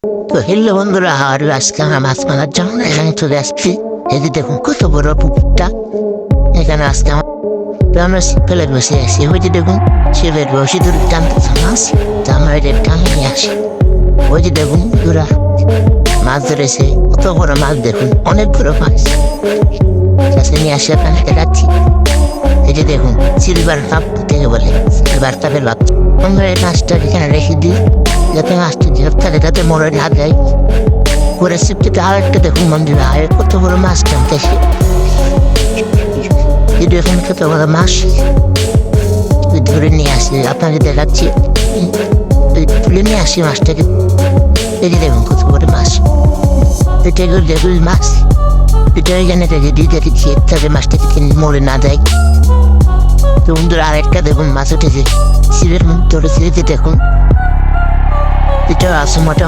তো হেললে বন্ধুরা, আর আজকে আমরা মাছ মারার জন্য এখানে চলে আসছি। এই যে দেখুন কত বড় পুকুরটা। এখানে আজকে আমরা ফেলে বসে আছি। ওই যে দেখুন শিবের বসে দূরে টানতেছে মাছ, তো আমরা এটা টানে নিয়ে আসি। ওই যে দেখুন দূরা মাছ ধরেছে, কত বড় মাছ দেখুন, অনেক বড় মাছ। কাছে নিয়ে আসে আপনাকে দেখাচ্ছি। এই যে দেখুন সিলভার কাপ থেকে বলে, সিলভার কাপের ভাব। আমরা এই মাছটা এখানে রেখে দিই যাতে মাছটা ঝেপ থাকে, যাতে মরে না যায়। পরে সিপটিতে আর একটা দেখুন মন্দির, আর কত বড় মাছ টানতেছে। এই দেখুন কত বড় মাছ ধরে নিয়ে আসি, আপনাকে দেখাচ্ছি। তুলে নিয়ে আসি মাছটাকে। এই যে দেখুন কত বড় মাছ, এটা দেখুন মাছ। এটা এখানে রেখে দিই যাতে খেয়ে থাকে, মাছটাকে মরে না যায়। তো বন্ধুরা আরেকটা দেখুন মাছ উঠেছে শিবের মধ্যে ধরেছে, দেখুন এটা আছে মোটা।